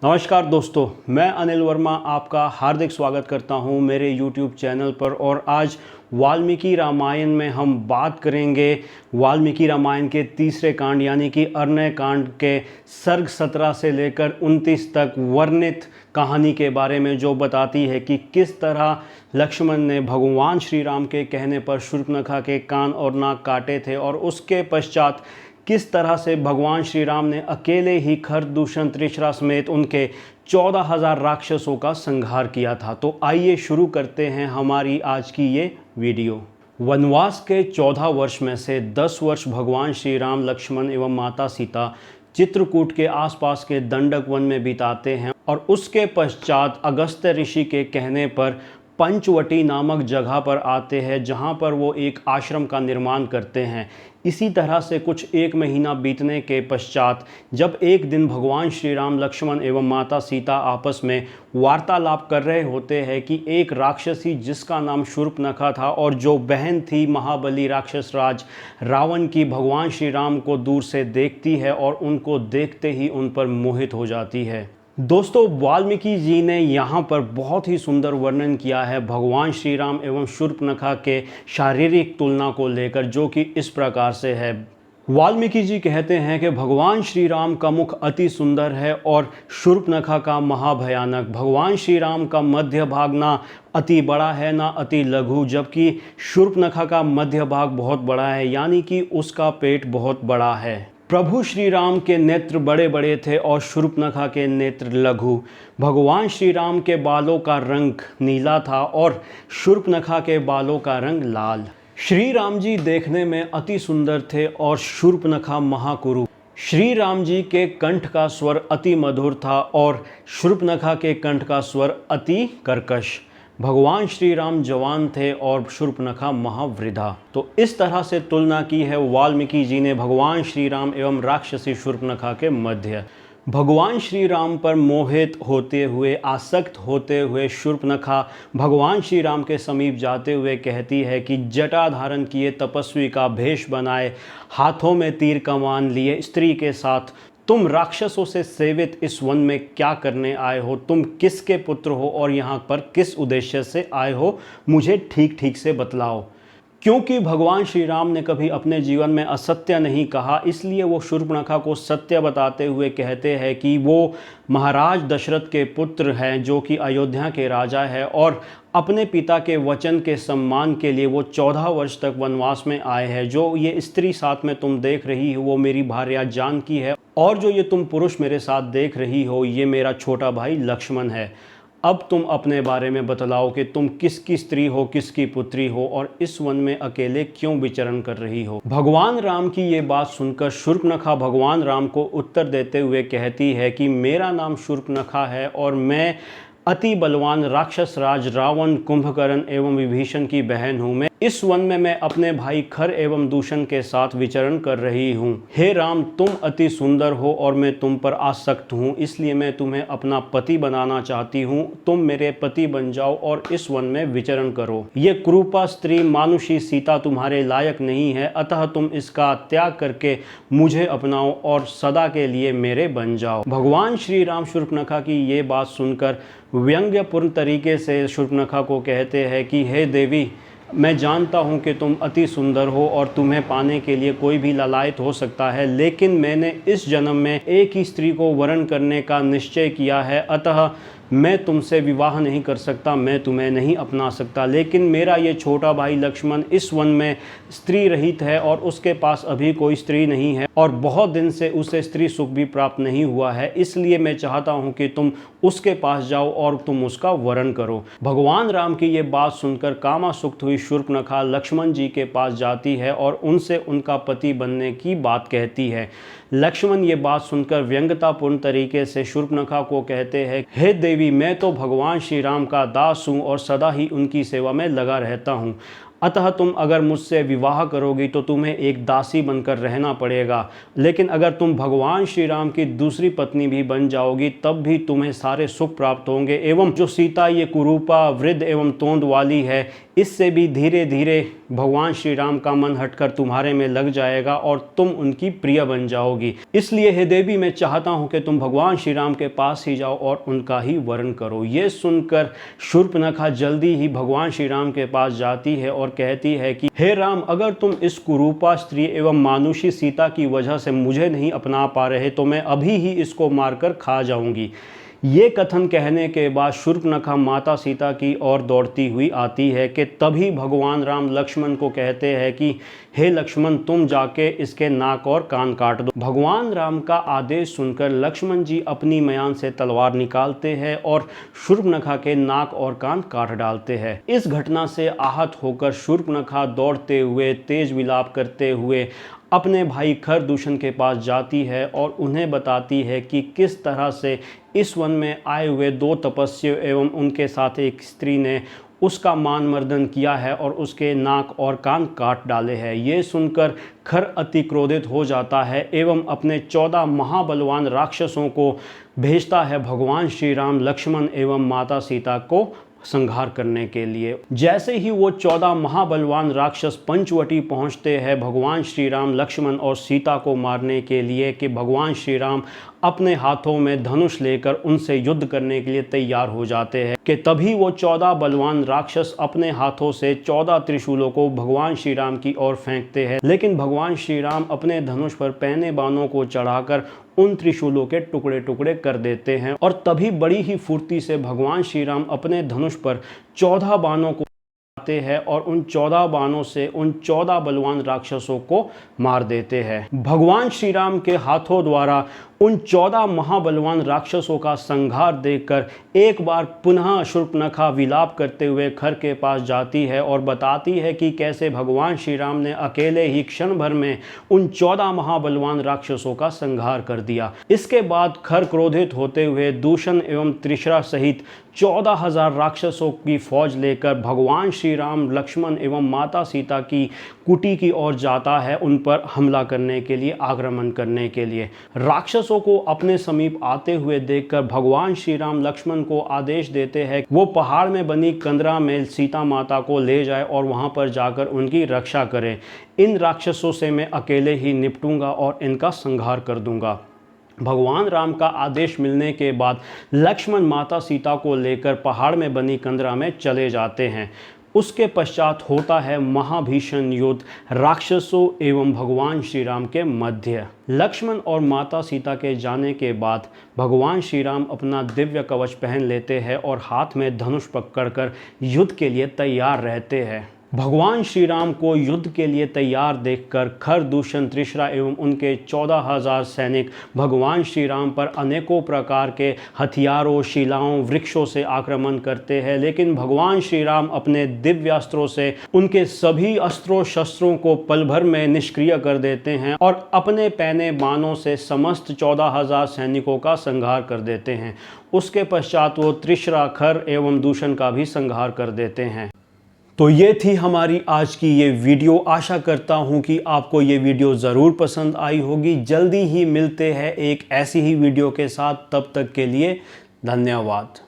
नमस्कार दोस्तों, मैं अनिल वर्मा आपका हार्दिक स्वागत करता हूं मेरे YouTube चैनल पर। और आज वाल्मीकि रामायण में हम बात करेंगे वाल्मीकि रामायण के तीसरे कांड यानी कि अरण्य कांड के सर्ग 17 से लेकर 29 तक वर्णित कहानी के बारे में, जो बताती है कि किस तरह लक्ष्मण ने भगवान श्री राम के कहने पर शूर्पणखा के कान और नाक काटे थे और उसके पश्चात किस तरह से भगवान श्री राम ने अकेले ही खरदूषण त्रिशरा समेत उनके 14,000 राक्षसों का संहार किया था। तो आइए शुरू करते हैं हमारी आज की ये वीडियो। वनवास के 14 वर्ष में से 10 वर्ष भगवान श्री राम, लक्ष्मण एवं माता सीता चित्रकूट के आसपास के दंडक वन में बिताते हैं और उसके पश्चात अगस्त्य ऋषि के कहने पर पंचवटी नामक जगह पर आते हैं, जहां पर वो एक आश्रम का निर्माण करते हैं। इसी तरह से कुछ 1 महीना बीतने के पश्चात जब एक दिन भगवान श्री राम, लक्ष्मण एवं माता सीता आपस में वार्तालाप कर रहे होते हैं कि एक राक्षसी जिसका नाम शूर्पणखा था और जो बहन थी महाबली राक्षस राज रावण की, भगवान श्री राम को दूर से देखती है और उनको देखते ही उन पर मोहित हो जाती है। दोस्तों, वाल्मीकि जी ने यहाँ पर बहुत ही सुंदर वर्णन किया है भगवान श्री राम एवं शूर्पणखा के शारीरिक तुलना को लेकर, जो कि इस प्रकार से है। वाल्मीकि जी कहते हैं कि भगवान श्री राम का मुख अति सुंदर है और शूर्पणखा का महाभयानक। भगवान श्री राम का मध्य भाग ना अति बड़ा है ना अति लघु, जबकि शूर्पणखा का मध्य भाग बहुत बड़ा है, यानी कि उसका पेट बहुत बड़ा है। प्रभु श्री राम के नेत्र बड़े बड़े थे और शूर्पणखा के नेत्र लघु। भगवान श्री राम के बालों का रंग नीला था और शूर्पणखा के बालों का रंग लाल। श्री राम जी देखने में अति सुंदर थे और शूर्पणखा महाकुरु। श्री राम जी के कंठ का स्वर अति मधुर था और शूर्पणखा के कंठ का स्वर अति कर्कश। भगवान श्री राम जवान थे और शूर्पणखा महावृद्धा। तो इस तरह से तुलना की है वाल्मीकि जी ने भगवान श्री राम एवं राक्षसी शूर्पणखा के मध्य। भगवान श्री राम पर मोहित होते हुए, आसक्त होते हुए शूर्पणखा भगवान श्री राम के समीप जाते हुए कहती है कि जटा धारण किए, तपस्वी का भेष बनाए, हाथों में तीर कमान लिए स्त्री के साथ तुम राक्षसों से सेवित इस वन में क्या करने आए हो? तुम किसके पुत्र हो और यहाँ पर किस उद्देश्य से आए हो? मुझे ठीक ठीक से बतलाओ। क्योंकि भगवान श्री राम ने कभी अपने जीवन में असत्य नहीं कहा, इसलिए वो शूर्पणखा को सत्य बताते हुए कहते हैं कि वो महाराज दशरथ के पुत्र हैं, जो कि अयोध्या के राजा है, और अपने पिता के वचन के सम्मान के लिए वो 14 वर्ष तक वनवास में आए हैं। जो ये स्त्री साथ में तुम देख रही हो वो मेरी भार्या जानकी है, और जो ये तुम पुरुष मेरे साथ देख रही हो ये मेरा छोटा भाई लक्ष्मण है। अब तुम अपने बारे में बतलाओ कि तुम किसकी स्त्री हो, किसकी पुत्री हो और इस वन में अकेले क्यों विचरण कर रही हो। भगवान राम की ये बात सुनकर शूर्पणखा भगवान राम को उत्तर देते हुए कहती है कि मेरा नाम शूर्पणखा है और मैं अति बलवान राक्षस राज रावण, कुंभकर्ण एवं विभीषण की बहन हूँ। इस वन में मैं अपने भाई खर एवं दूषण के साथ विचरण कर रही हूँ। हे राम, तुम अति सुंदर हो और मैं तुम पर आसक्त हूँ, इसलिए मैं तुम्हें अपना पति बनाना चाहती हूँ। तुम मेरे पति बन जाओ और इस वन में विचरण करो। ये कुरूपा स्त्री मानुषी सीता तुम्हारे लायक नहीं है, अतः तुम इसका त्याग करके मुझे अपनाओ और सदा के लिए मेरे बन जाओ। भगवान श्री राम शूर्पणखा की ये बात सुनकर व्यंग्यपूर्ण तरीके से शूर्पणखा को कहते हैं कि हे देवी, मैं जानता हूँ कि तुम अति सुंदर हो और तुम्हें पाने के लिए कोई भी लालायित हो सकता है, लेकिन मैंने इस जन्म में एक ही स्त्री को वरण करने का निश्चय किया है, अतः मैं तुमसे विवाह नहीं कर सकता, मैं तुम्हें नहीं अपना सकता। लेकिन मेरा ये छोटा भाई लक्ष्मण इस वन में स्त्री रहित है और उसके पास अभी कोई स्त्री नहीं है और बहुत दिन से उसे स्त्री सुख भी प्राप्त नहीं हुआ है, इसलिए मैं चाहता हूँ कि तुम उसके पास जाओ और तुम उसका वरण करो। भगवान राम की ये बात सुनकर कामासक्त हुई शूर्पणखा लक्ष्मण जी के पास जाती है और उनसे उनका पति बनने की बात कहती है। लक्ष्मण ये बात सुनकर व्यंग्यतापूर्ण तरीके से शूर्पणखा को कहते हैं, हे देवी, मैं तो भगवान श्री राम का दास हूँ और सदा ही उनकी सेवा में लगा रहता हूँ। अतः तुम अगर मुझसे विवाह करोगी तो तुम्हें एक दासी बनकर रहना पड़ेगा, लेकिन अगर तुम भगवान श्री राम की दूसरी पत्नी भी बन जाओगी तब भी तुम्हें सारे सुख प्राप्त होंगे। एवं जो सीता ये कुरूपा, वृद्ध एवं तोंद वाली है, इससे भी धीरे धीरे भगवान श्री राम का मन हटकर तुम्हारे में लग जाएगा और तुम उनकी प्रिय बन जाओगी। इसलिए हे देवी, मैं चाहता हूँ कि तुम भगवान श्री राम के पास ही जाओ और उनका ही वर्ण करो। ये सुनकर शूर्पणखा जल्दी ही भगवान श्री राम के पास जाती है और कहती है कि हे राम, अगर तुम इस कुरूपा स्त्री एवं मानुषी सीता की वजह से मुझे नहीं अपना पा रहे तो मैं अभी ही इसको मारकर खा जाऊंगी। ये कथन कहने के बाद शूर्पणखा माता सीता की ओर दौड़ती हुई आती है कि तभी भगवान राम लक्ष्मण को कहते हैं कि हे लक्ष्मण, तुम जाके इसके नाक और कान काट दो। भगवान राम का आदेश सुनकर लक्ष्मण जी अपनी म्यान से तलवार निकालते हैं और शूर्पणखा के नाक और कान काट डालते हैं। इस घटना से आहत होकर शूर्पणखा दौड़ते हुए, तेज विलाप करते हुए अपने भाई खरदूषण के पास जाती है और उन्हें बताती है कि किस तरह से इस वन में आए हुए 2 तपस्वी एवं उनके साथ एक स्त्री ने उसका मान मर्दन किया है और उसके नाक और कान काट डाले हैं। ये सुनकर खर अति क्रोधित हो जाता है एवं अपने 14 महाबलवान राक्षसों को भेजता है भगवान श्री राम, लक्ष्मण एवं माता सीता को संहार करने के लिए। जैसे ही वो 14 महाबलवान राक्षस पंचवटी पहुंचते हैं भगवान श्री राम, लक्ष्मण और सीता को मारने के लिए कि भगवान श्री राम अपने हाथों में धनुष लेकर उनसे युद्ध करने के लिए तैयार हो जाते हैं कि तभी वो 14 बलवान राक्षस अपने हाथों से 14 त्रिशूलों को भगवान श्री राम की ओर फेंकते हैं। लेकिन भगवान श्री राम अपने धनुष पर पहने बाणों को चढ़ाकर उन त्रिशूलों के टुकड़े टुकड़े कर देते हैं और तभी बड़ी ही फुर्ती से भगवान श्री राम अपने धनुष पर 14 बाणों को आते हैं और उन 14 बाणों से उन 14 बलवान राक्षसों को मार देते हैं। भगवान श्री राम के हाथों द्वारा उन 14 महाबलवान राक्षसों का संहार देखकर एक बार पुनः शूर्पणखा विलाप करते हुए खर के पास जाती है और बताती है कि कैसे भगवान श्री राम ने अकेले ही क्षण भर में उन 14 महाबलवान राक्षसों का संहार कर दिया। इसके बाद खर क्रोधित होते हुए दूषण एवं त्रिशरा सहित 14,000 राक्षसों की फौज लेकर भगवान श्री राम, लक्ष्मण एवं माता सीता की कुटी की ओर जाता है उन पर हमला करने के लिए, आक्रमण करने के लिए। राक्षसों को अपने समीप आते हुए देखकर भगवान श्री राम लक्ष्मण को आदेश देते हैं वो पहाड़ में बनी कंदरा में सीता माता को ले जाए और वहां पर जाकर उनकी रक्षा करें। इन राक्षसों से मैं अकेले ही निपटूंगा और इनका संहार कर दूंगा। भगवान राम का आदेश मिलने के बाद लक्ष्मण माता सीता को लेकर पहाड़ में बनी कंदरा में चले जाते हैं। उसके पश्चात होता है महाभीषण युद्ध राक्षसों एवं भगवान श्री राम के मध्य। लक्ष्मण और माता सीता के जाने के बाद भगवान श्री राम अपना दिव्य कवच पहन लेते हैं और हाथ में धनुष पकड़कर युद्ध के लिए तैयार रहते हैं। भगवान श्री राम को युद्ध के लिए तैयार देखकर खरदूषण, त्रिशरा एवं उनके 14,000 सैनिक भगवान श्री राम पर अनेकों प्रकार के हथियारों, शिलाओं, वृक्षों से आक्रमण करते हैं। लेकिन भगवान श्री राम अपने दिव्य अस्त्रों से उनके सभी अस्त्रों शस्त्रों को पल भर में निष्क्रिय कर देते हैं और अपने पहने बाणों से समस्त 14,000 सैनिकों का संहार कर देते हैं। उसके पश्चात वो त्रिशरा, खर एवं दूषण का भी संहार कर देते हैं। तो ये थी हमारी आज की ये वीडियो। आशा करता हूँ कि आपको ये वीडियो ज़रूर पसंद आई होगी। जल्दी ही मिलते हैं एक ऐसी ही वीडियो के साथ। तब तक के लिए धन्यवाद।